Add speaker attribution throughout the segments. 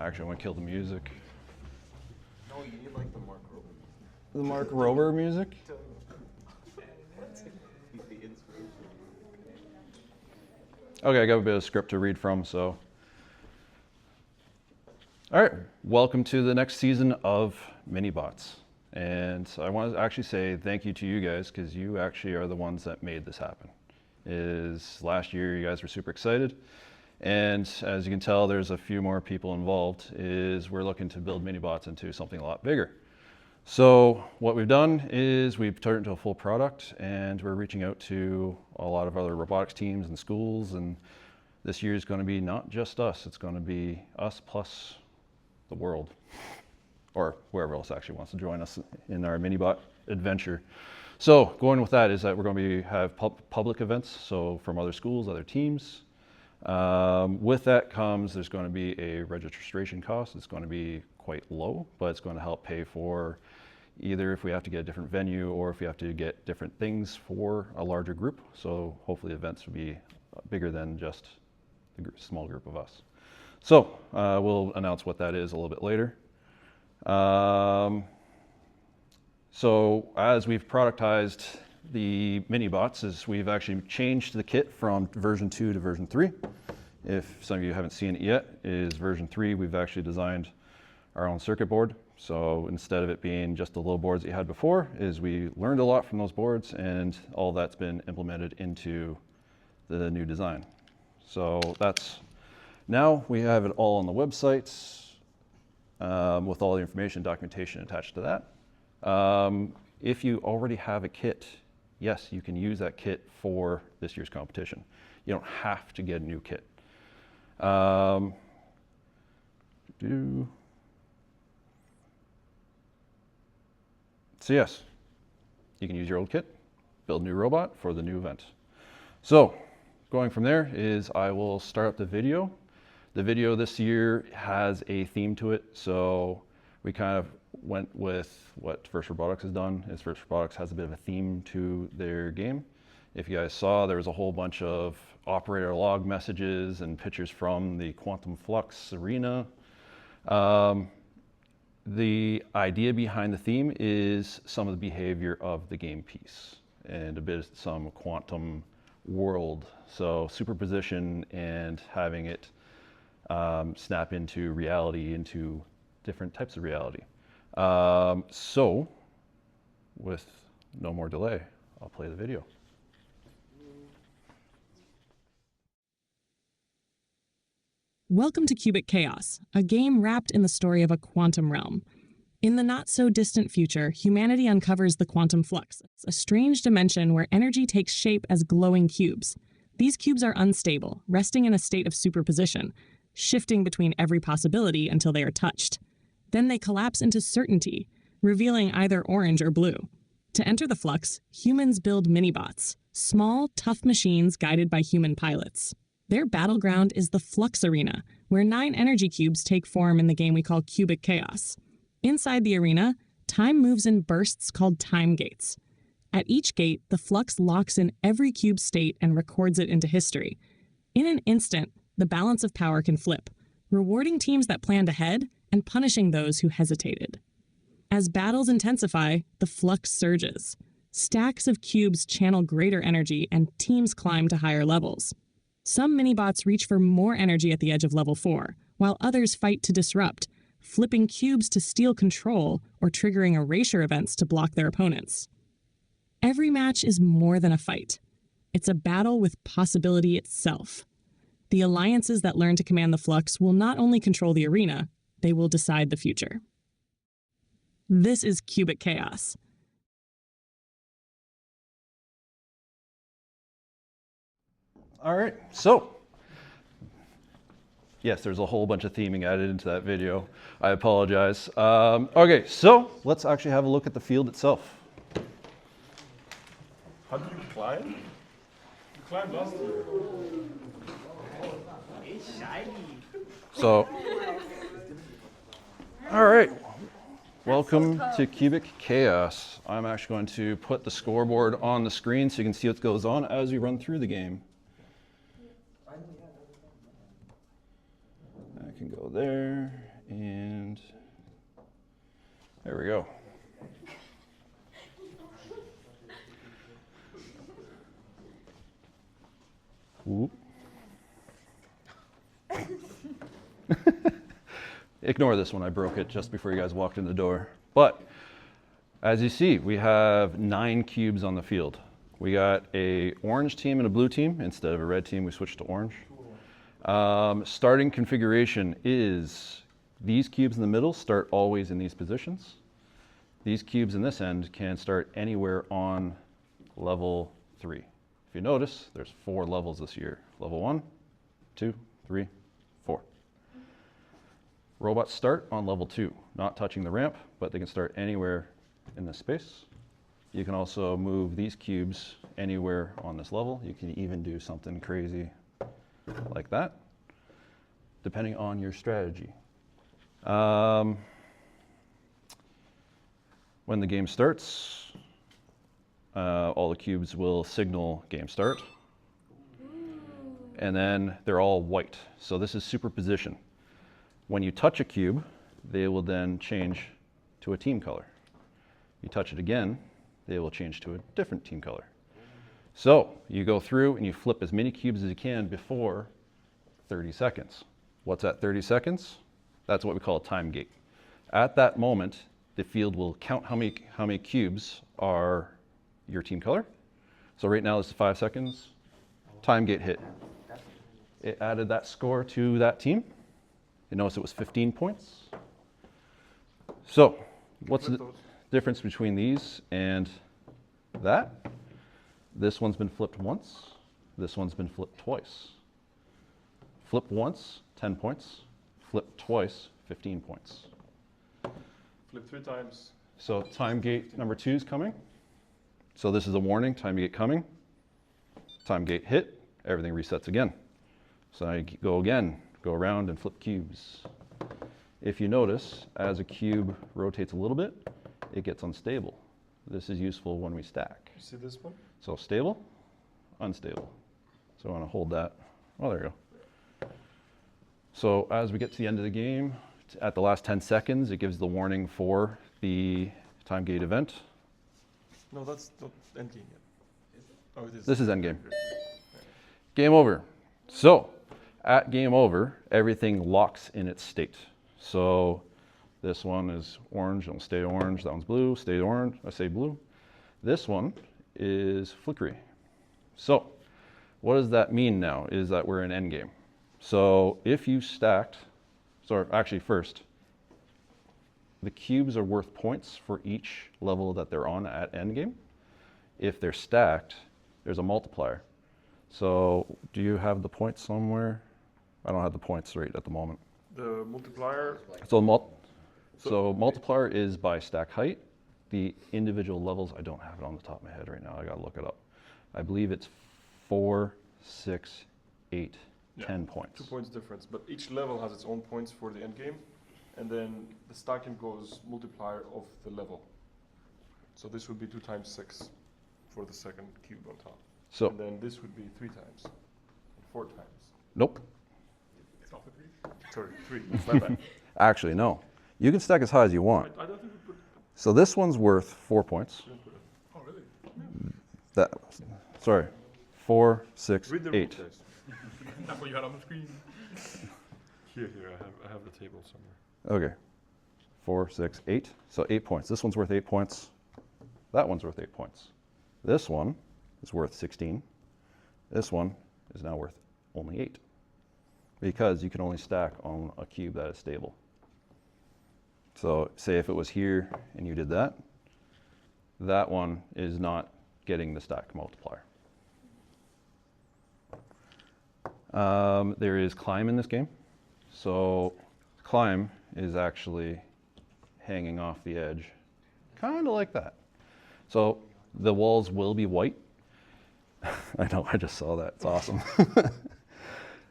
Speaker 1: Actually, I want to kill the music.
Speaker 2: No, you need like the Mark Rober.
Speaker 1: The Mark Rober music?
Speaker 2: He's the inspiration.
Speaker 1: Okay, I got a bit of script to read from, so. All right, welcome to the next season of MiniBots. And I want to actually say thank you to you guys, because you actually are the ones that made this happen. Last year, you guys were super excited. And as you can tell, there's a few more people involved, we're looking to build MiniBots into something a lot bigger. So what we've done is we've turned it into a full product, and we're reaching out to a lot of other robotics teams and schools. And this year is going to be not just us, it's going to be us plus the world, or whoever else actually wants to join us in our MiniBot adventure. So going with that is that we're going to have public events, so from other schools, other teams. With that comes, there's going to be a registration cost. It's going to be quite low, but it's going to help pay for either if we have to get a different venue or if we have to get different things for a larger group. So hopefully events will be bigger than just the small group of us. So we'll announce what that is a little bit later. So as we've productized the MiniBots, we've actually changed the kit from version 2 to version 3. If some of you haven't seen it yet, is version 3, we've actually designed our own circuit board. So instead of it being just the little boards that you had before, we learned a lot from those boards, and all that's been implemented into the new design. So now we have it all on the website with all the information, documentation attached to that. If you already have a kit, yes, you can use that kit for this year's competition. You don't have to get a new kit. So yes, you can use your old kit, build a new robot for the new event. So going from there I will start up the video. The video this year has a theme to it, so we kind of went with what First Robotics has done. First Robotics has a bit of a theme to their game. If you guys saw, there was a whole bunch of operator log messages and pictures from the Quantum Flux arena. The idea behind the theme is some of the behavior of the game piece and a bit of some quantum world. So superposition and having it snap into reality, into different types of reality. So with no more delay, I'll play the video.
Speaker 3: Welcome to Cubic Chaos, a game wrapped in the story of a quantum realm. In the not-so-distant future, humanity uncovers the quantum flux, a strange dimension where energy takes shape as glowing cubes. These cubes are unstable, resting in a state of superposition, shifting between every possibility until they are touched. Then they collapse into certainty, revealing either orange or blue. To enter the flux, humans build MiniBots, small, tough machines guided by human pilots. Their battleground is the Flux Arena, where 9 energy cubes take form in the game we call Cubic Chaos. Inside the arena, time moves in bursts called time gates. At each gate, the flux locks in every cube state and records it into history. In an instant, the balance of power can flip, rewarding teams that planned ahead and punishing those who hesitated. As battles intensify, the flux surges. Stacks of cubes channel greater energy and teams climb to higher levels. Some MiniBots reach for more energy at the edge of level 4, while others fight to disrupt, flipping cubes to steal control or triggering erasure events to block their opponents. Every match is more than a fight. It's a battle with possibility itself. The alliances that learn to command the flux will not only control the arena, they will decide the future. This is Cubic Chaos.
Speaker 1: All right, so yes, there's a whole bunch of theming added into that video. I apologize. Okay, so let's actually have a look at the field itself.
Speaker 4: How did you climb? You climbed last year.
Speaker 2: It's shiny.
Speaker 1: So, all right, welcome to Cubic Chaos. I'm actually going to put the scoreboard on the screen so you can see what goes on as we run through the game. I can go there, And there we go. Whoop. Ignore this one, I broke it just before you guys walked in the door. But as you see, we have 9 cubes on the field. We got a orange team and a blue team. Instead of a red team, we switched to orange. Starting configuration is these cubes in the middle start always in these positions. These cubes in this end can start anywhere on level 3. If you notice, there's 4 levels this year. Level 1, 2, 3, 4. Robots start on level 2, not touching the ramp, but they can start anywhere in this space. You can also move these cubes anywhere on this level. You can even do something crazy like that, depending on your strategy. When the game starts, all the cubes will signal game start. And then they're all white. So this is superposition. When you touch a cube, they will then change to a team color. You touch it again, they will change to a different team color. So you go through and you flip as many cubes as you can before 30 seconds. What's at 30 seconds? That's what we call a time gate. At that moment, the field will count how many cubes are your team color. So right now this is 5 seconds. Time gate hit. It added that score to that team. You notice it was 15 points. So what's the difference between these and that? This one's been flipped once. This one's been flipped twice. Flip once, 10 points. Flip twice, 15 points.
Speaker 4: Flip 3 times.
Speaker 1: So time gate number 2 is coming. So this is a warning, time gate coming. Time gate hit, everything resets again. So I go again, go around and flip cubes. If you notice, as a cube rotates a little bit, it gets unstable. This is useful when we stack.
Speaker 4: You see this one?
Speaker 1: So stable, unstable. So I want to hold that. Oh, there you go. So as we get to the end of the game, at the last 10 seconds, it gives the warning for the time gate event.
Speaker 4: No, that's not endgame yet. Oh, it is.
Speaker 1: This is endgame. Game over. So at game over, everything locks in its state. So this one is orange, it'll stay orange. That one's blue, stay orange. I say blue. This one is flickery. So what does that mean now is that we're in endgame. So if you stacked, sorry, actually first, the cubes are worth points for each level that they're on at endgame. If they're stacked, there's a multiplier. So do you have the points somewhere? I don't have the points right at the moment.
Speaker 4: The multiplier.
Speaker 1: So multiplier is by stack height. The individual levels, I don't have it on the top of my head right now. I gotta look it up. I believe it's 4, 6, 8, 10 points.
Speaker 4: 2 points difference, but each level has its own points for the end game, and then the stacking goes multiplier of the level. So this would be 2 times 6 for the second cube on top.
Speaker 1: So
Speaker 4: And then this would be 3 times, 4 times.
Speaker 1: nope.
Speaker 4: Sorry, 3. My bad.
Speaker 1: Actually, no. You can stack as high as you want.
Speaker 4: I don't think we put.
Speaker 1: So this one's worth 4 points.
Speaker 4: Oh, really?
Speaker 1: That, sorry, 4, 6,
Speaker 4: Read the
Speaker 1: 8.
Speaker 4: rule, guys.
Speaker 5: That's what you had on the screen.
Speaker 4: Here, I have the table somewhere.
Speaker 1: Okay. 4, 6, 8. So 8 points. This one's worth 8 points. That one's worth 8 points. This one is worth 16. This one is now worth only 8. Because you can only stack on a cube that is stable. So say if it was here and you did that, that one is not getting the stack multiplier. There is climb in this game. So climb is actually hanging off the edge, kind of like that. So the walls will be white. I know, I just saw that, it's awesome.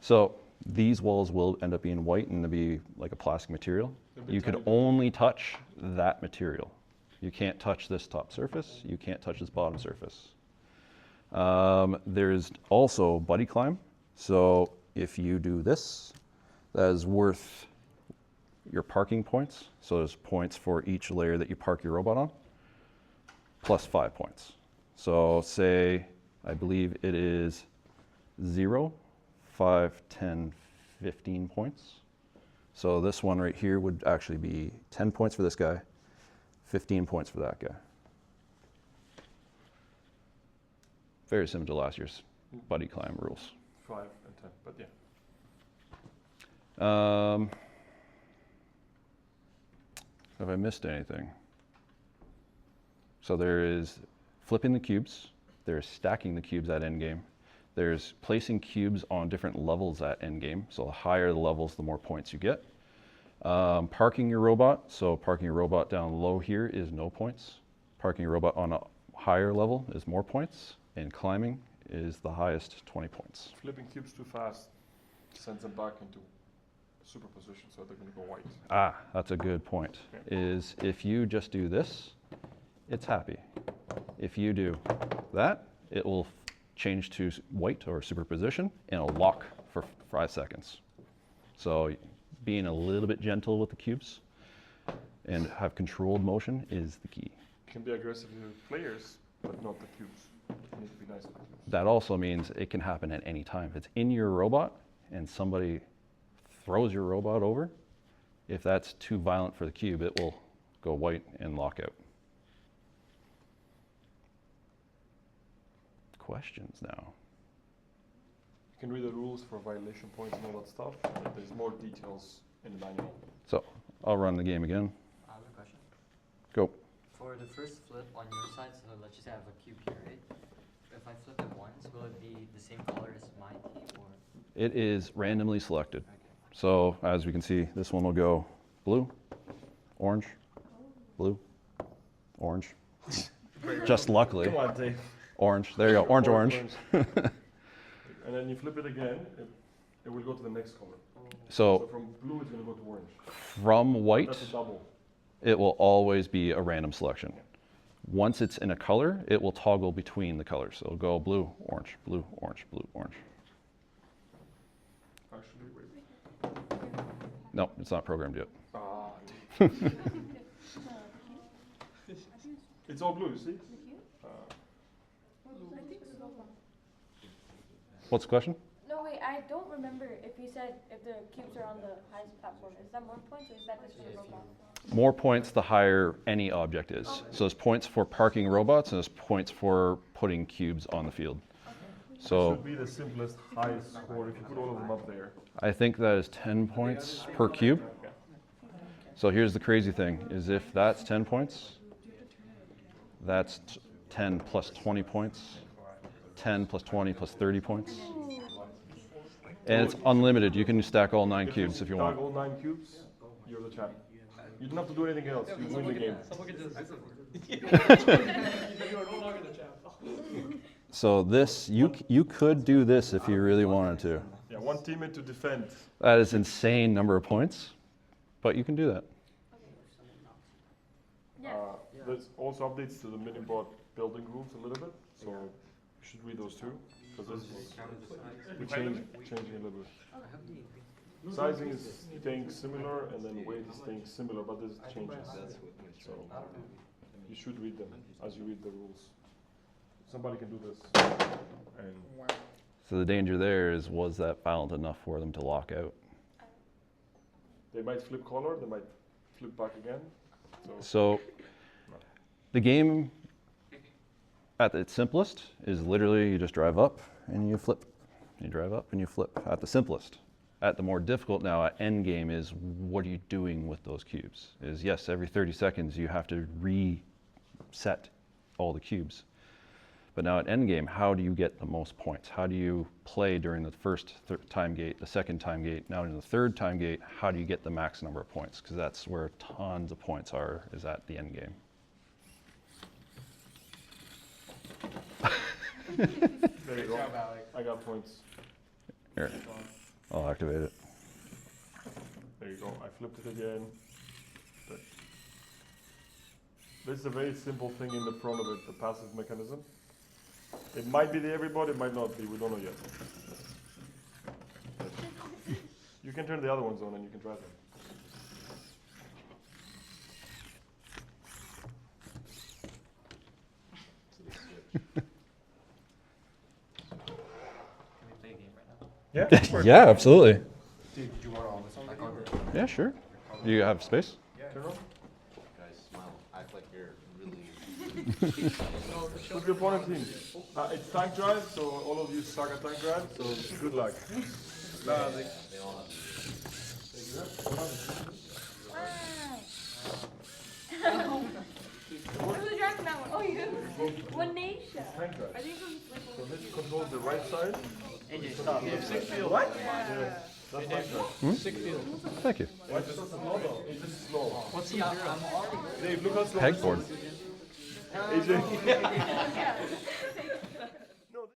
Speaker 1: So these walls will end up being white and to be like a plastic material. You could only touch that material. You can't touch this top surface. You can't touch this bottom surface. There's also buddy climb. So if you do this, that is worth your parking points. So there's points for each layer that you park your robot on, plus 5 points. So say, I believe it is 0, 5, 10, 15 points. So this one right here would actually be 10 points for this guy, 15 points for that guy. Very similar to last year's buddy climb rules.
Speaker 4: 5 and 10, but yeah.
Speaker 1: Have I missed anything? So there is flipping the cubes, there's stacking the cubes at endgame, there's placing cubes on different levels at endgame. So the higher the levels, the more points you get. Parking your robot, so parking your robot down low here is no points. Parking your robot on a higher level is more points, and climbing is the highest 20 points.
Speaker 4: Flipping cubes too fast sends them back into superposition, so they're going to go white.
Speaker 1: Ah, that's a good point.
Speaker 4: Okay.
Speaker 1: Is if you just do this, it's happy. If you do that, it will change to white or superposition, and it'll lock for 5 seconds. So being a little bit gentle with the cubes and have controlled motion is the key.
Speaker 4: Can be aggressive with players, but not the cubes. You need to be nice with the cubes.
Speaker 1: That also means it can happen at any time. If it's in your robot and somebody throws your robot over, if that's too violent for the cube, it will go white and lock out. Questions now?
Speaker 4: You can read the rules for violation points and all that stuff, but there's more details in the manual.
Speaker 1: So I'll run the game again.
Speaker 6: I have a question.
Speaker 1: Go.
Speaker 6: For the first flip on your side, so let's just say I have a cube here, right? If I flip it once, will it be the same color as my team, or?
Speaker 1: It is randomly selected.
Speaker 6: Okay.
Speaker 1: So as we can see, this one will go blue, orange, blue, orange. Just luckily,
Speaker 4: Come on, Dave.
Speaker 1: orange. There you go, orange, orange.
Speaker 4: And then you flip it again, it will go to the next color.
Speaker 1: So
Speaker 4: So from blue, it's going to go to orange.
Speaker 1: from white,
Speaker 4: That's a double.
Speaker 1: it will always be a random selection. Once it's in a color, it will toggle between the colors. So it'll go blue, orange, blue, orange, blue, orange.
Speaker 4: Actually, wait.
Speaker 1: No, it's not programmed yet.
Speaker 4: Ah, it's all blue, see?
Speaker 1: What's the question?
Speaker 7: No, wait, I don't remember if you said if the cubes are on the highest platform. Is that more points or is that just for the robot?
Speaker 1: More points the higher any object is. So there's points for parking robots and there's points for putting cubes on the field. So
Speaker 4: Should be the simplest, highest score if you put all of them up there.
Speaker 1: I think that is 10 points per cube. So here's the crazy thing, is if that's 10 points, that's 10 plus 20 points, 10 plus 20 plus 30 points. And it's unlimited. You can stack all 9 cubes if you want.
Speaker 4: Stack all 9 cubes, you're the champ. You don't have to do anything else, you win the game.
Speaker 1: So this, you could do this if you really wanted to.
Speaker 4: Yeah, one teammate to defend.
Speaker 1: That is insane number of points, but you can do that.
Speaker 4: There's also updates to the MiniBot building rules a little bit, so you should read those too, because this is, we're changing a little bit. Sizing is staying similar, and then weight is staying similar, but there's changes. So you should read them as you read the rules. Somebody can do this. And
Speaker 1: So the danger there is, was that violent enough for them to lock out?
Speaker 4: they might flip color, they might flip back again.
Speaker 1: So the game at its simplest is literally you just drive up and you flip. You drive up and you flip at the simplest. At the more difficult now at end game is what are you doing with those cubes? Is yes, every 30 seconds you have to reset all the cubes. But now at end game, how do you get the most points? How do you play during the first time gate, the second time gate, now in the third time gate, how do you get the max number of points? Because that's where tons of points are, is at the end game.
Speaker 4: There you go. I got points.
Speaker 1: Here, I'll activate it.
Speaker 4: There you go. I flipped it again. But this is a very simple thing in the front of it, the passive mechanism. It might be the everybody, it might not be. We don't know yet. You can turn the other ones on and you can try them. Yeah?
Speaker 1: Yeah, absolutely.
Speaker 2: Dude, did you want all this on
Speaker 6: Back
Speaker 2: the
Speaker 6: on.
Speaker 2: game?
Speaker 1: Yeah, sure. You have space?
Speaker 4: Turn on.
Speaker 2: Guys, smile. Act like you're really.
Speaker 4: Put your opponent team. It's tank drive, so all of you suck at tank drive, so good luck. Nah, they,
Speaker 2: They all have.
Speaker 7: Wow. Who's driving that one? Oh, you. One nation.
Speaker 4: tank drive.
Speaker 7: Are these ones like
Speaker 4: So this controls the right side.
Speaker 6: AJ, stop.
Speaker 4: That's tank drive.
Speaker 1: Thank you.
Speaker 4: Why is it slow though? It's just slow.
Speaker 6: What's the I'm already.
Speaker 4: Dave, look how slow
Speaker 1: Pegboard.
Speaker 4: this is. AJ.